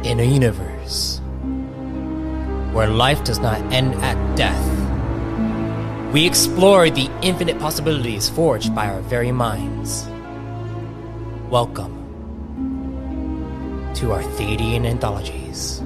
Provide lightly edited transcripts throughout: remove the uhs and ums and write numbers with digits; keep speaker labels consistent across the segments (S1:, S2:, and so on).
S1: In a universe where life does not end at death, we explore the infinite possibilities forged by our very minds. Welcome to Arthadian Anthologies.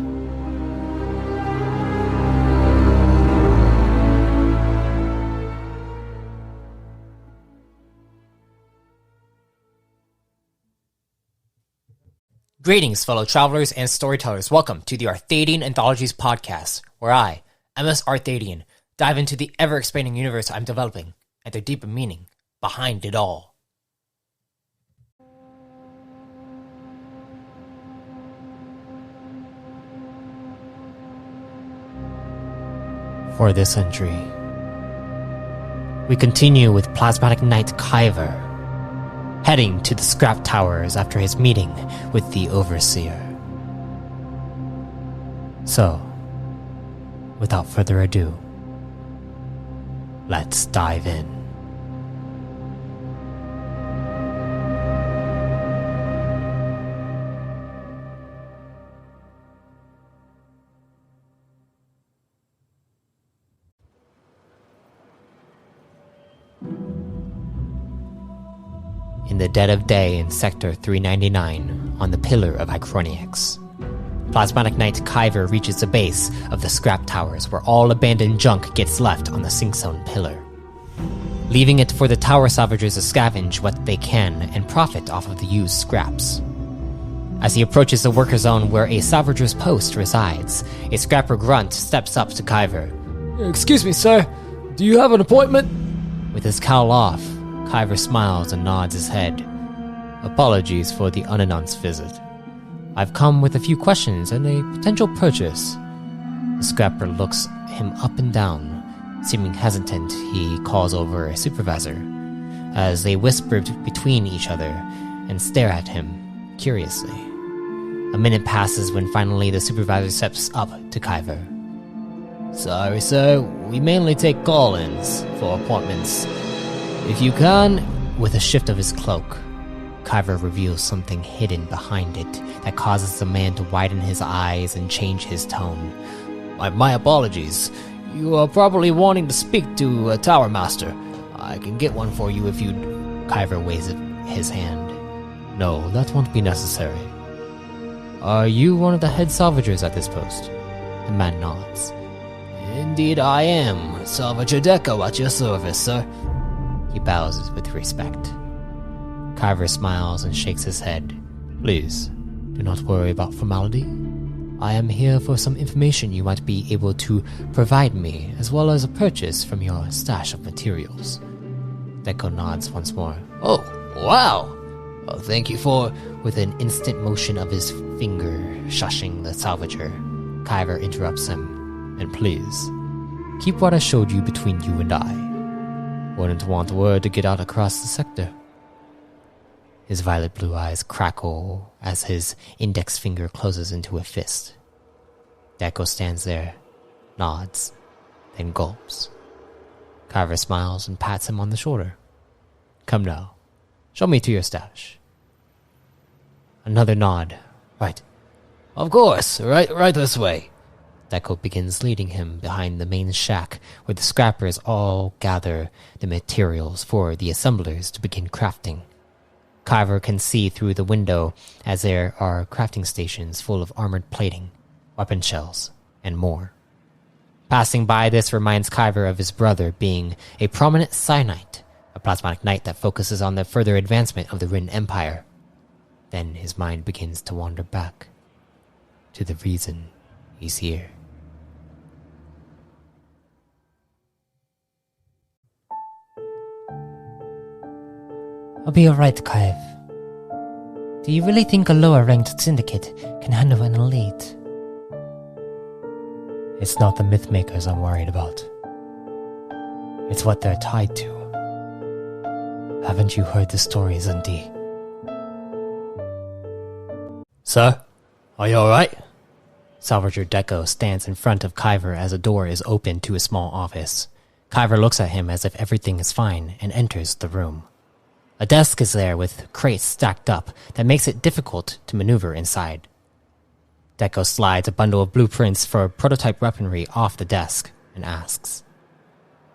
S1: Greetings, fellow travelers and storytellers. Welcome to the Arthadian Anthologies podcast, where I, MS Arthadian, dive into the ever-expanding universe I'm developing and the deeper meaning behind it all. For this entry, we continue with Plasmatic Knight Kaiver, heading to the scrap towers after his meeting with the Overseer. So, without further ado, let's dive in. In the dead of day in Sector 399, on the Pillar of Icroniax, Plasmatic Knight Kaiver reaches the base of the scrap towers where all abandoned junk gets left on the Sink-Zone pillar, leaving it for the tower salvagers to scavenge what they can and profit off of the used scraps. As he approaches the worker zone where a salvager's post resides, a scrapper grunt steps up to Kaiver.
S2: Excuse me, sir. Do you have an appointment?
S1: With his cowl off, Kaiver smiles and nods his head. Apologies for the unannounced visit. I've come with a few questions and a potential purchase. The scrapper looks him up and down. Seeming hesitant, he calls over a supervisor, as they whisper between each other and stare at him curiously. A minute passes when finally the supervisor steps up to Kaiver. Sorry, sir. We mainly take call-ins for appointments. If you can, with a shift of his cloak, Kaiver reveals something hidden behind it that causes the man to widen his eyes and change his tone. My apologies. You are probably wanting to speak to a Tower Master. I can get one for you if you'd... Kaiver waves his hand. No, that won't be necessary. Are you one of the head salvagers at this post? The man nods. Indeed I am. Salvager Deco at your service, sir. He bows with respect. Kaiver smiles and shakes his head. Please, do not worry about formality. I am here for some information you might be able to provide me, as well as a purchase from your stash of materials. Deco nods once more. Oh, wow! Oh, thank you for... With an instant motion of his finger shushing the salvager, Kaiver interrupts him. And please, keep what I showed you between you and I. Wouldn't want word to get out across the sector. His violet blue eyes crackle as his index finger closes into a fist. Deco stands there, nods, then gulps. Kaiver smiles and pats him on the shoulder. Come now, show me to your stash. Another nod. Right. Of course, right this way. Deco begins leading him behind the main shack where the scrappers all gather the materials for the assemblers to begin crafting. Kaiver can see through the window as there are crafting stations full of armored plating, weapon shells, and more. Passing by this reminds Kaiver of his brother being a prominent Psi-Knight, a plasmatic knight that focuses on the further advancement of the Rin Empire. Then his mind begins to wander back to the reason he's here.
S3: I'll be alright, Kaiv. Do you really think a lower-ranked syndicate can handle an elite?
S1: It's not the mythmakers I'm worried about. It's what they're tied to. Haven't you heard the stories, Zinti? Sir, are you alright? Salvager Deco stands in front of Kaiver as a door is opened to a small office. Kaiver looks at him as if everything is fine and enters the room. A desk is there with crates stacked up that makes it difficult to maneuver inside. Deco slides a bundle of blueprints for prototype weaponry off the desk and asks,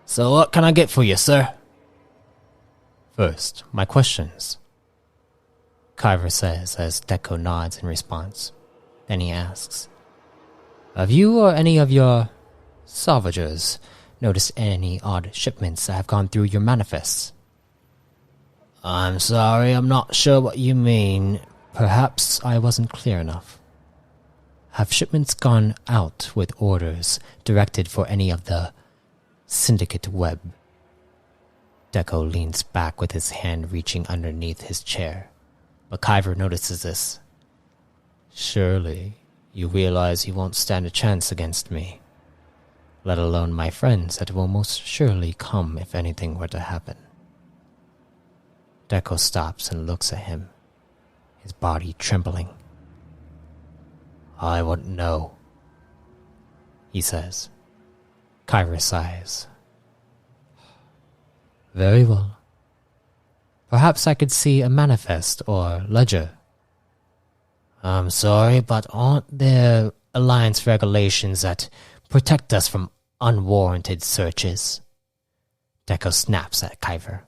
S1: "So what can I get for you, sir?" "First, my questions," Kaiver says as Deco nods in response. Then he asks, "Have you or any of your salvagers noticed any odd shipments that have gone through your manifests?" "I'm sorry, I'm not sure what you mean." "Perhaps I wasn't clear enough. Have shipments gone out with orders directed for any of the Syndicate Web?" Deco leans back with his hand reaching underneath his chair, but Kaiver notices this. "Surely you realize you won't stand a chance against me, let alone my friends that will most surely come if anything were to happen." Deco stops and looks at him, his body trembling. "I wouldn't know," he says. Kaiver sighs. "Very well. Perhaps I could see a manifest or ledger." "I'm sorry, but aren't there Alliance regulations that protect us from unwarranted searches?" Deco snaps at Kaiver.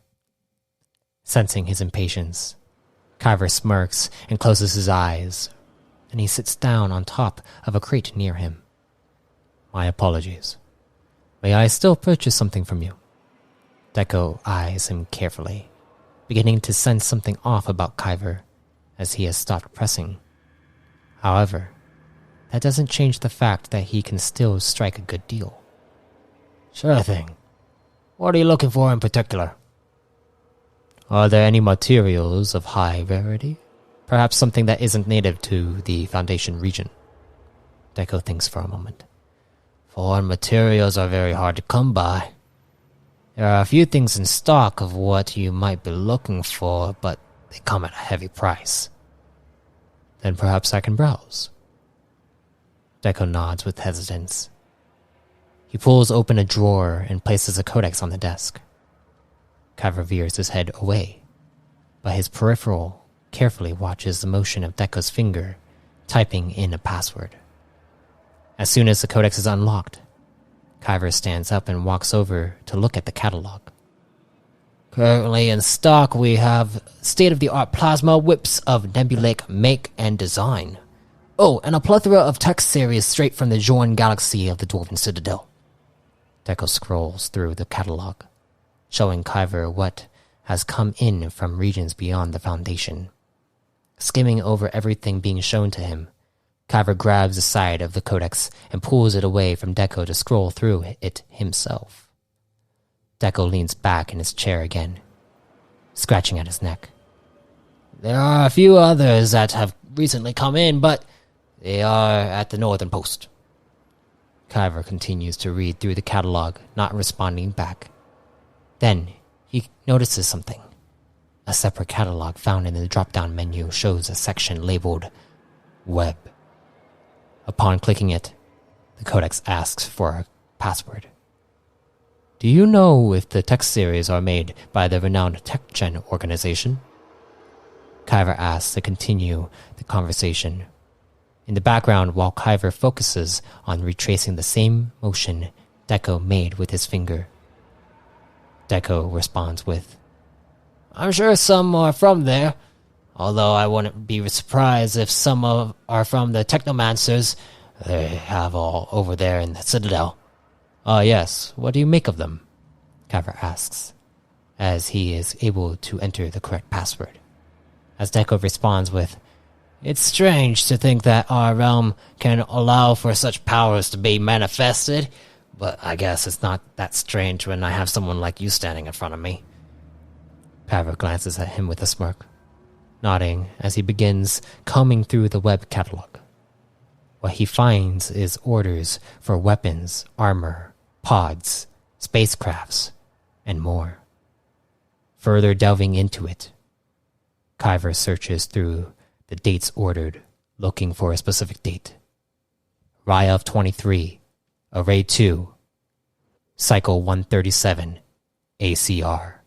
S1: Sensing his impatience, Kaiver smirks and closes his eyes, and he sits down on top of a crate near him. "My apologies. May I still purchase something from you?" Deco eyes him carefully, beginning to sense something off about Kaiver as he has stopped pressing. However, that doesn't change the fact that he can still strike a good deal. "Sure thing. What are you looking for in particular?" "Are there any materials of high rarity? Perhaps something that isn't native to the Foundation region?" Deco thinks for a moment. "Foreign materials are very hard to come by. There are a few things in stock of what you might be looking for, but they come at a heavy price." "Then perhaps I can browse." Deco nods with hesitance. He pulls open a drawer and places a codex on the desk. Kaiver veers his head away, but his peripheral carefully watches the motion of Deco's finger typing in a password. As soon as the codex is unlocked, Kaiver stands up and walks over to look at the catalog. "Currently in stock we have state-of-the-art plasma whips of nebulaic make and design. Oh, and a plethora of text series straight from the Jorn galaxy of the Dwarven Citadel." Deco scrolls through the catalog, showing Kaiver what has come in from regions beyond the Foundation. Skimming over everything being shown to him, Kaiver grabs the side of the codex and pulls it away from Deco to scroll through it himself. Deco leans back in his chair again, scratching at his neck. "There are a few others that have recently come in, but they are at the northern post." Kaiver continues to read through the catalog, not responding back. Then he notices something. A separate catalog found in the drop-down menu shows a section labeled Web. Upon clicking it, the codex asks for a password. "Do you know if the text series are made by the renowned TechGen organization?" Kaiver asks to continue the conversation. In the background, while Kaiver focuses on retracing the same motion Deco made with his finger, Deco responds with, "I'm sure some are from there, although I wouldn't be surprised if some are from the Technomancers they have all over there in the Citadel." "Ah, yes. What do you make of them?" Kaiver asks, as he is able to enter the correct password. As Deco responds with, "It's strange to think that our realm can allow for such powers to be manifested, but I guess it's not that strange when I have someone like you standing in front of me." Kaiver glances at him with a smirk, nodding as he begins combing through the web catalog. What he finds is orders for weapons, armor, pods, spacecrafts, and more. Further delving into it, Kaiver searches through the dates ordered, looking for a specific date. Raya of 23, Array 2, Cycle 137, ACR.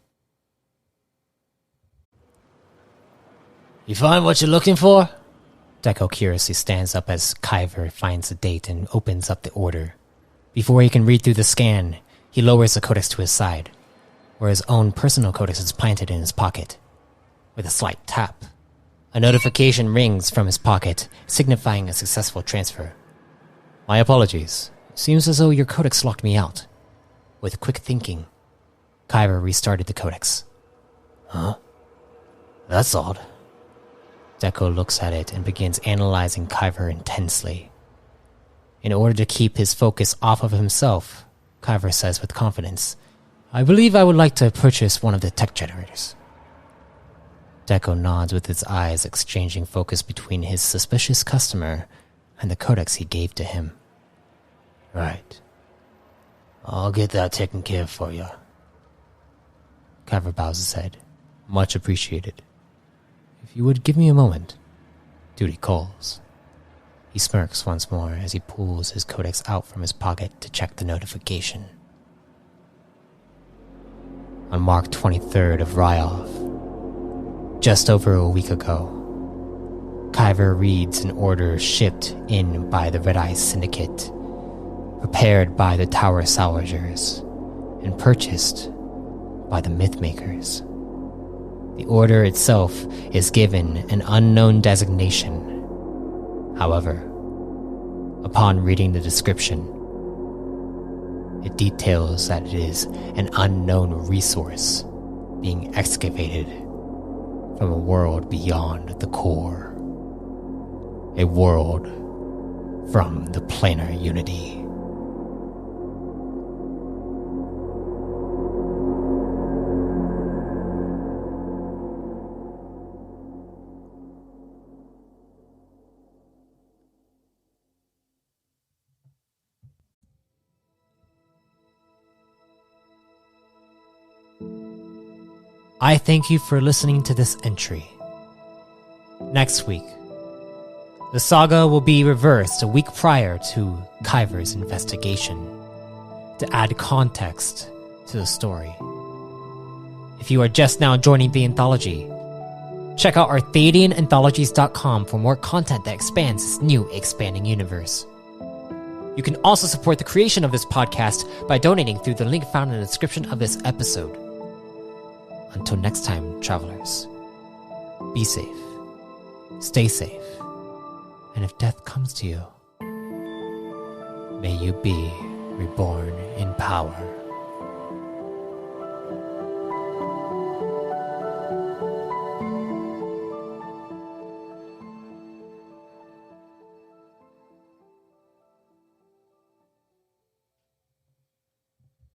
S1: "You find what you're looking for?" Deco curiously stands up as Kaiver finds the date and opens up the order. Before he can read through the scan, he lowers the codex to his side, where his own personal codex is planted in his pocket. With a slight tap, a notification rings from his pocket, signifying a successful transfer. My apologies. Seems as though your codex locked me out. With quick thinking, Kaiver restarted the codex. Huh? That's odd. Deco looks at it and begins analyzing Kaiver intensely. In order to keep his focus off of himself, Kaiver says with confidence, I believe I would like to purchase one of the tech generators. Deco nods with his eyes exchanging focus between his suspicious customer and the codex he gave to him. Right. I'll get that taken care of for you. Kaiver bows his head. Much appreciated. If you would give me a moment. Duty calls. He smirks once more as he pulls his codex out from his pocket to check the notification. On Mark 23rd of Ryov, just over a week ago, Kaiver reads an order shipped in by the Red-Eye Syndicate, prepared by the Tower Salvagers, and purchased by the Mythmakers. The order itself is given an unknown designation. However, upon reading the description, it details that it is an unknown resource being excavated from a world beyond the core. A world from the planar unity. I thank you for listening to this entry. Next week, the saga will be reversed a week prior to Kaiver's investigation to add context to the story. If you are just now joining the anthology, check out Arthadiananthologies.com for more content that expands this new expanding universe. You can also support the creation of this podcast by donating through the link found in the description of this episode. Until next time, travelers, be safe, stay safe, and if death comes to you, may you be reborn in power.